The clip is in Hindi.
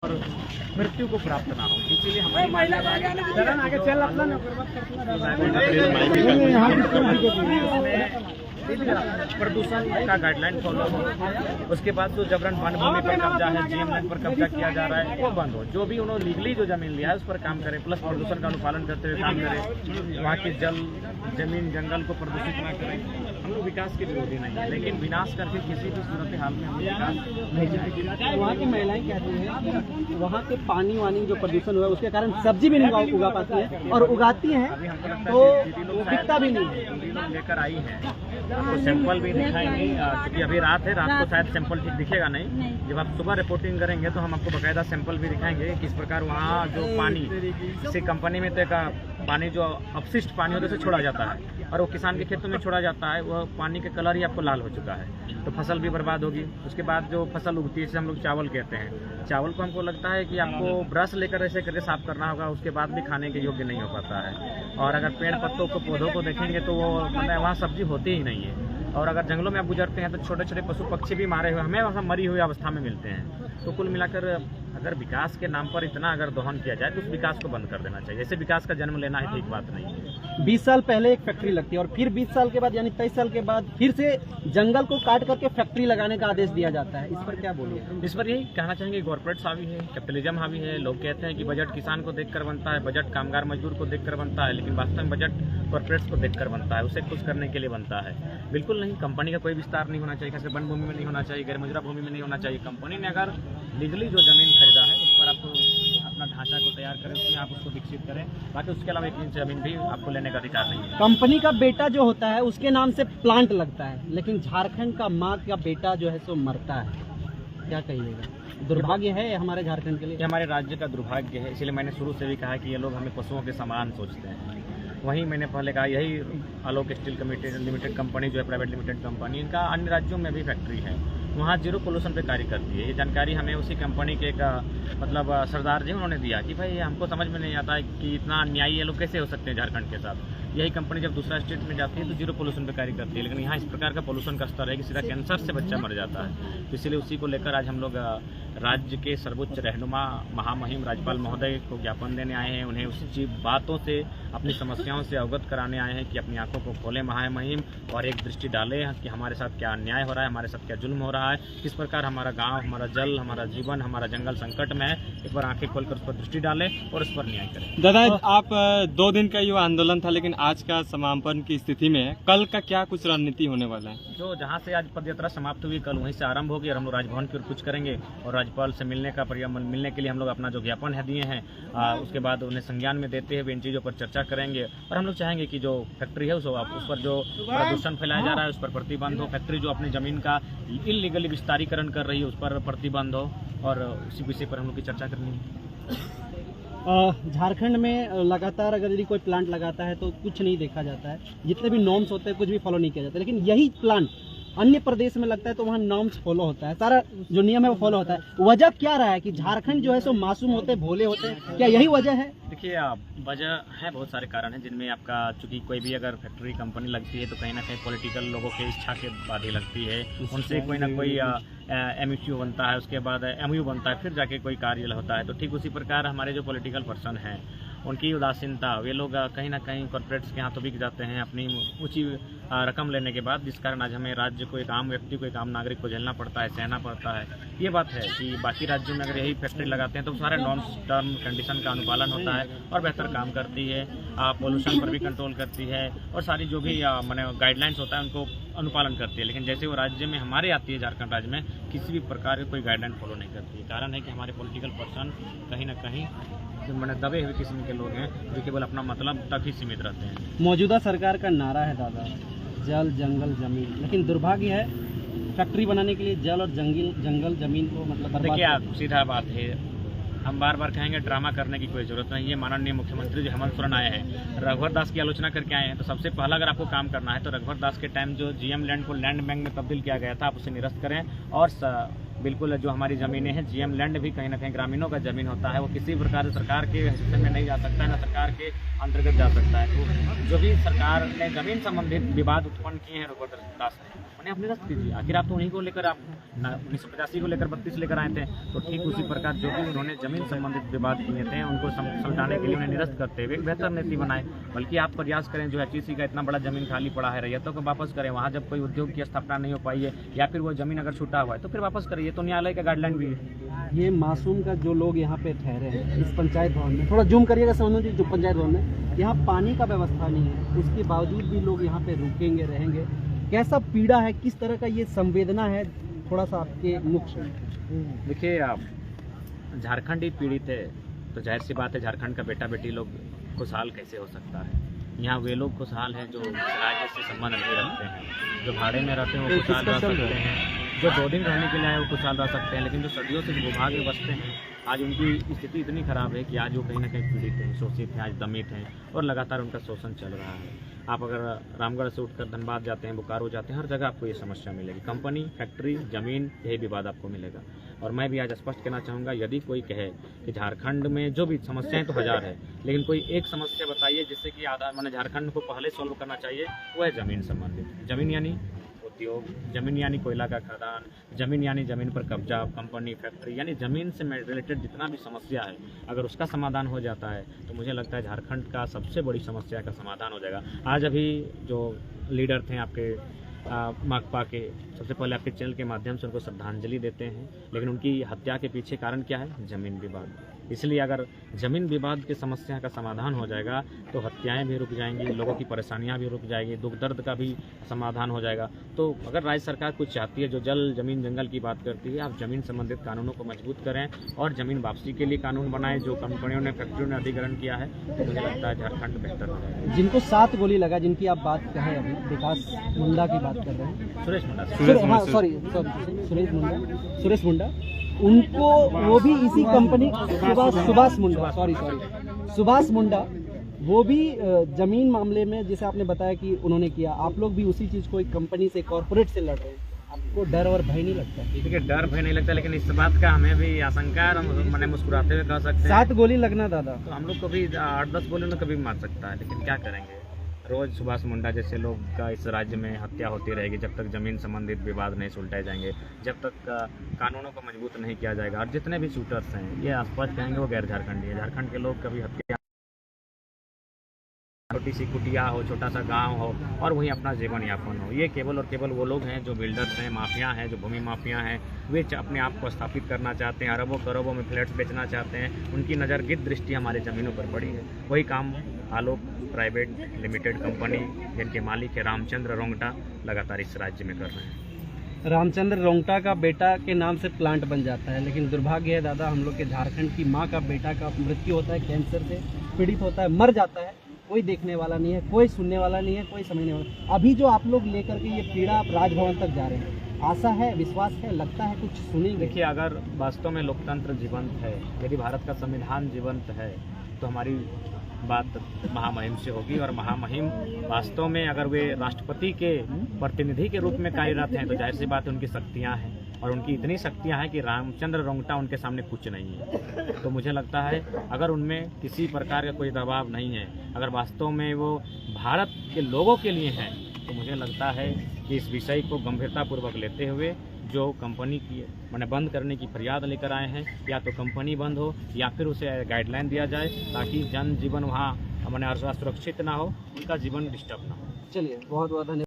और मृत्यु को प्राप्त ना हो, इसीलिए हमारी प्रदूषण का गाइडलाइन फॉलो हो। उसके बाद जो जबरन वन भूमि पर कब्जा है, GM पर कब्जा किया जा रहा है, वो बंद हो। जो भी उन्होंने लीगली जो जमीन लिया है उस पर काम करें, प्लस प्रदूषण का अनुपालन करते हुए काम करें। वहाँ के जल, जमीन, जंगल को प्रदूषित ना करें। हम लोग विकास के विरोधी नहीं है, लेकिन विनाश करके किसी भी सूरत हाल में हम विकास नहीं चाहेंगे। वहाँ की महिलाएं कहती हैं कि वहाँ के पानी वानी जो प्रदूषण हुआ है उसके कारण सब्जी भी नहीं उगा पाती है, और उगाती हैं तो बिकता भी नहीं है। लेकर आई हैं तो सैंपल भी दिखाएंगे, क्योंकि अभी रात है, रात को शायद सैंपल ठीक दिखेगा नहीं। जब आप सुबह रिपोर्टिंग करेंगे तो हम आपको बाकायदा सैंपल भी दिखाएंगे किस प्रकार वहाँ जो पानी, किसी कंपनी में तो पानी जो अपशिष्ट पानी होता है उसे छोड़ा जाता है और वो किसान के खेतों में छोड़ा जाता है। वह पानी का कलर ही आपको लाल हो चुका है, तो फसल भी बर्बाद होगी। उसके बाद जो फसल उगती है, जिसे हम लोग चावल कहते हैं, चावल को हमको लगता है कि आपको ब्रश लेकर ऐसे करके साफ करना होगा, उसके बाद भी खाने के योग्य नहीं हो पाता है। और अगर पेड़ पत्तों को, पौधों को देखेंगे तो वो मतलब वहाँ सब्जी होती ही नहीं है। और अगर जंगलों में आप गुजरते हैं तो छोटे छोटे पशु पक्षी भी मारे हुए हमें वहाँ मरी हुई अवस्था में मिलते हैं। तो कुल मिलाकर अगर विकास के नाम पर इतना अगर दोहन किया जाए तो उस विकास को बंद कर देना चाहिए। ऐसे विकास का जन्म लेना है, ठीक बात नहीं है। 20 साल पहले एक फैक्ट्री लगती है और फिर 20 साल के बाद यानी 23 साल के बाद फिर से जंगल को काट करके फैक्ट्री लगाने का आदेश दिया जाता है। इस पर क्या बोलिए? इस पर यही कहना चाहेंगे, गवर्नमेंट हावी है, कैपिटलिज्म हावी है। लोग कहते हैं कि बजट किसान को देखकर बनता है, बजट कामगार मजदूर को देखकर बनता है, लेकिन वास्तव में बजट कॉर्पोरेट्स को देखकर बनता है, उसे खुश करने के लिए बनता है। बिल्कुल नहीं, कंपनी का कोई विस्तार नहीं होना चाहिए, खासकर वन भूमि में नहीं होना चाहिए, गैर मुजरा भूमि में नहीं होना चाहिए। कंपनी ने अगर लीगली जो जमीन खरीदा है उस पर आपको अपना ढांचा को तैयार करें, उसमें आप उसको विकसित करें। बाकी उसके अलावा 1 इंच जमीन भी आपको लेने का अधिकार नहीं है। कंपनी का बेटा जो होता है उसके नाम से प्लांट लगता है, लेकिन झारखंड का माँ का बेटा जो है सो मरता है। क्या कहिएगा? दुर्भाग्य है हमारे झारखंड के लिए, ये हमारे राज्य का दुर्भाग्य है। इसलिए मैंने शुरू से भी कहा कि ये लोग हमें पशुओं के समान सोचते हैं। वहीं मैंने पहले कहा, यही आलोक स्टील लिमिटेड कंपनी जो है, प्राइवेट लिमिटेड कंपनी, इनका अन्य राज्यों में भी फैक्ट्री है, वहाँ जीरो पोल्यूशन पे कार्य करती है। ये जानकारी हमें उसी कंपनी के एक मतलब सरदार जी उन्होंने दिया कि भाई हमको समझ में नहीं आता है कि इतना अन्यायी ये लोग कैसे हो सकते हैं झारखंड के साथ। यही कंपनी जब दूसरा स्टेट में जाती है तो जीरो पोल्यूशन पे कार्य करती है, लेकिन यहाँ इस प्रकार का पोल्यूशन का स्तर है कि सीधा कैंसर से बच्चा मर जाता है। तो इसलिए उसी को लेकर आज हम लोग राज्य के सर्वोच्च रहनुमा महामहिम राज्यपाल महोदय को ज्ञापन देने आए हैं। उन्हें उसी बातों से, अपनी समस्याओं से अवगत कराने आए हैं कि अपनी आंखों को खोलें महामहिम, और एक दृष्टि डालें कि हमारे साथ क्या अन्याय हो रहा है, हमारे साथ क्या जुल्म हो रहा है, किस प्रकार हमारा गाँव, हमारा जल, हमारा जीवन, हमारा जंगल संकट में है। एक बार आंखें खोलकर उस पर दृष्टि डालें और उस पर न्याय करें। दादा, आप 2 दिन का ये आंदोलन था, लेकिन आज का समापन की स्थिति में कल का क्या कुछ रणनीति होने वाला है? जो जहाँ से आज पदयात्रा समाप्त हुई, कल वहीं से आरंभ होगी और हम लोग राजभवन की ओर कुछ करेंगे और राज्यपाल से मिलने के लिए हम लोग अपना जो ज्ञापन है दिए हैं, उसके बाद उन्हें संज्ञान में देते हुए इन चीज़ों पर चर्चा करेंगे। और हम लोग चाहेंगे कि जो फैक्ट्री है उस पर जो प्रदूषण फैलाया जा रहा है उस पर प्रतिबंध हो। फैक्ट्री जो अपनी जमीन का इलीगली विस्तारीकरण कर रही है उस पर प्रतिबंध हो, और उसी विषय पर हम लोग की चर्चा करनी है। झारखंड में लगातार अगर यदि कोई प्लांट लगाता है तो कुछ नहीं देखा जाता है, जितने भी नॉर्म्स होते हैं कुछ भी फॉलो नहीं किया जाता, लेकिन यही प्लांट अन्य प्रदेश में लगता है तो वहाँ नॉर्म्स फॉलो होता है, सारा जो नियम है वो फॉलो होता है। वजह क्या रहा है कि झारखंड जो है सो मासूम होते, भोले होते हैं? क्या यही वजह है? देखिए, वजह है, बहुत सारे कारण हैं, जिनमें आपका चूंकि कोई भी अगर फैक्ट्री कंपनी लगती है तो कहीं ना कहीं पॉलिटिकल लोगों के इच्छा के बाद ही लगती है। उनसे कोई ना कोई MOU बनता है, उसके बाद MOU बनता है, फिर जाके कोई कार्य होता है। तो ठीक उसी प्रकार हमारे जो पॉलिटिकल पर्सन हैं उनकी उदासीनता, वे लोग कहीं ना कहीं कॉर्पोरेट्स के हाथों बिक जाते हैं अपनी ऊंची रकम लेने के बाद, जिस कारण आज हमें राज्य को, एक आम व्यक्ति को, एक आम नागरिक को झेलना पड़ता है, सहना पड़ता है। ये बात है कि बाकी राज्यों में अगर यही फैक्ट्री लगाते हैं तो सारे नॉर्म्स, टर्म, कंडीशन का अनुपालन होता है और बेहतर काम करती है, पोल्यूशन पर भी कंट्रोल करती है और सारी जो भी मैंने गाइडलाइंस होता है उनको अनुपालन करती है। लेकिन जैसे वो राज्य में हमारे आती है, झारखंड राज्य में किसी भी प्रकार की कोई गाइडलाइन फॉलो नहीं करती है। कारण है कि हमारे पॉलिटिकल पर्सन कहीं ना कहीं मैंने दबे हुए किस्म के लोग हैं जो केवल अपना मतलब तक ही सीमित रहते हैं। मौजूदा सरकार का नारा है दादा, जल, जंगल, जमीन, लेकिन दुर्भाग्य है फैक्ट्री बनाने के लिए जल और जंगल जमीन को मतलब देखिए, आप सीधा बात है, हम बार बार कहेंगे ड्रामा करने की कोई जरूरत नहीं है। माननीय मुख्यमंत्री जो हेमंत सोरेन आए हैं, रघुवर दास की आलोचना करके आए हैं, तो सबसे पहला अगर आपको काम करना है तो रघुवर दास के टाइम जो GM लैंड को लैंड बैंक में तब्दील किया गया था, आप उसे निरस्त करें और बिल्कुल जो हमारी ज़मीनें हैं, जीएम लैंड भी कहीं ना कहीं ग्रामीणों का ज़मीन होता है, वो किसी प्रकार से सरकार के हिस्से में नहीं जा सकता है, ना सरकार के अंतर्गत जा सकता है। तो जो भी सरकार ने ज़मीन संबंधित विवाद उत्पन्न किए हैं रघुवर दास ने, उन्हें अपने रख दीजिए। आखिर आप तो उन्हीं को लेकर, आप 1985 को लेकर 32 लेकर आए थे, तो ठीक उसी प्रकार जो भी उन्होंने ज़मीन संबंधित विवाद किए थे उनको सुलझाने के लिए उन्हें निरस्त करते हुए एक बेहतर नीति बनाए। बल्कि आप प्रयास करें, जो एचईसी का इतना बड़ा ज़मीन खाली पड़ा है, रैयतों को वापस करें। वहाँ जब कोई उद्योग की स्थापना नहीं हो पाई है या फिर वो ज़मीन अगर छूटा हुआ है तो फिर वापस करिए, तो न्यायालय का गाइडलाइन भी है। ये मासूम का जो लोग यहाँ पे ठहरे हैं इस पंचायत भवन में, थोड़ा जूम करिएगा समझो जी, जो पंचायत भवन में यहाँ पानी का व्यवस्था नहीं है, उसके बावजूद भी लोग यहाँ पे रुकेंगे, रहेंगे। कैसा पीड़ा है, किस तरह का ये संवेदना है, थोड़ा सा आपके मुख से। देखिए, आप झारखंड ही पीड़ित है तो जाहिर सी बात है झारखंड का बेटा बेटी लोग खुशहाल कैसे हो सकता है। यहाँ वे लोग खुशहाल हैं जो राज्य से संबंध नहीं रखते हैं, जो भाड़े में रहते हैं वो खुशहाल रह सकते हैं, जो 2 दिन रहने के लिए आए वो खुशहाल रह सकते हैं, लेकिन जो सदियों से भूभाग में बसते हैं आज उनकी स्थिति इतनी खराब है कि आज वो कहीं ना कहीं पीड़ित हैं, शोषित हैं, आज दमित हैं और लगातार उनका शोषण चल रहा है। आप अगर रामगढ़ से उठकर धनबाद जाते हैं, बोकारो जाते हैं, हर जगह आपको ये समस्या मिलेगी। कंपनी, फैक्ट्री, ज़मीन, यही विवाद आपको मिलेगा। और मैं भी आज स्पष्ट कहना चाहूँगा, यदि कोई कहे कि झारखंड में जो भी समस्याएं तो 1000 है, लेकिन कोई एक समस्या बताइए जिससे कि आधा माने झारखंड को पहले सॉल्व करना चाहिए, वो है ज़मीन संबंधित। ज़मीन यानी उद्योग, ज़मीन यानी कोयला का खदान, ज़मीन यानी ज़मीन पर कब्जा, कंपनी, फैक्ट्री, यानी ज़मीन से रिलेटेड जितना भी समस्या है, अगर उसका समाधान हो जाता है तो मुझे लगता है झारखंड का सबसे बड़ी समस्या का समाधान हो जाएगा। आज अभी जो लीडर थे आपके माकपा के, सबसे पहले आपके चैनल के माध्यम से उनको श्रद्धांजलि देते हैं, लेकिन उनकी हत्या के पीछे कारण क्या है? ज़मीन विवाद। इसलिए अगर ज़मीन विवाद की समस्या का समाधान हो जाएगा तो हत्याएं भी रुक जाएंगी, लोगों की परेशानियां भी रुक जाएगी, दुख दर्द का भी समाधान हो जाएगा। तो अगर राज्य सरकार कुछ चाहती है, जो जल जमीन जंगल की बात करती है, आप ज़मीन संबंधित कानूनों को मजबूत करें और ज़मीन वापसी के लिए कानून बनाएं, जो कंपनियों ने, फैक्ट्रियों ने अधिग्रहण किया है, तो मुझे लगता है झारखंड बेहतर हो जाएगा। जिनको 7 गोली लगा, जिनकी आप बात कहें, अभी विकास मुंडा की बात कर रहे हैं, सुरेश मुंडा, सुरेश मुंडा, उनको वो भी इसी कंपनी, सुभाष मुंडा, वो भी जमीन मामले में, जैसे आपने बताया कि उन्होंने किया, आप लोग भी उसी चीज को एक कंपनी से, कॉर्पोरेट से लड़ रहे हैं। आपको डर और भय नहीं लगता? देखिए, डर भय नहीं लगता, लेकिन इस बात का हमें भी आशंका है, मैंने मुस्कुराते हुए कह सकते हैं 7 गोली लगना दादा, तो हम लोग को भी 8-10 गोली में कभी मार सकता है, लेकिन क्या करेंगे। रोज सुभाष मुंडा जैसे लोग का इस राज्य में हत्या होती रहेगी जब तक ज़मीन संबंधित विवाद नहीं सुलझाए जाएंगे, जब तक कानूनों को मजबूत नहीं किया जाएगा। और जितने भी शूटर्स हैं, ये स्पष्ट कहेंगे वो गैर झारखंडी है। झारखंड के लोग कभी हत्या, छोटी सी कुटिया हो, छोटा सा गांव हो और वहीं अपना जीवन यापन हो, ये केवल और केवल वो लोग हैं जो बिल्डर्स हैं, माफिया हैं, जो भूमि माफिया हैं, वे अपने आप को स्थापित करना चाहते हैं, अरबों करोड़ों में फ्लैट्स बेचना चाहते हैं। उनकी नज़र गिद्ध दृष्टि हमारी ज़मीनों पर पड़ी है। वही काम आलोक प्राइवेट लिमिटेड कंपनी, जिनके मालिक है रामचंद्र रोंगटा, लगातार इस राज्य में कर रहे हैं। रामचंद्र रोंगटा का बेटा के नाम से प्लांट बन जाता है, लेकिन दुर्भाग्य है दादा, हम लोग के झारखंड की माँ का बेटा का मृत्यु होता है, कैंसर से पीड़ित होता है, मर जाता है, कोई देखने वाला नहीं है, कोई सुनने वाला नहीं है, कोई समझने वाला। अभी जो आप लोग लेकर के ये पीड़ा आप राजभवन तक जा रहे हैं, आशा है, विश्वास है, लगता है कुछ सुनेंगे? देखिए, अगर वास्तव में लोकतंत्र जीवंत है, यदि भारत का संविधान जीवंत है, तो हमारी बात महामहिम से होगी। और महामहिम वास्तव में अगर वे राष्ट्रपति के प्रतिनिधि के रूप में कार्यरत हैं तो जाहिर सी बात है उनकी शक्तियां हैं, और उनकी इतनी शक्तियां हैं कि रामचंद्र रोंगटा उनके सामने कुछ नहीं है। तो मुझे लगता है अगर उनमें किसी प्रकार का कोई दबाव नहीं है, अगर वास्तव में वो भारत के लोगों के लिए हैं, तो मुझे लगता है कि इस विषय को गंभीरतापूर्वक लेते हुए जो कंपनी की मैंने बंद करने की फरियाद लेकर आए हैं, या तो कंपनी बंद हो या फिर उसे गाइडलाइन दिया जाए ताकि जनजीवन वहाँ मैंने असुरक्षित ना हो, उनका जीवन डिस्टर्ब ना हो। चलिए, बहुत बहुत धन्यवाद।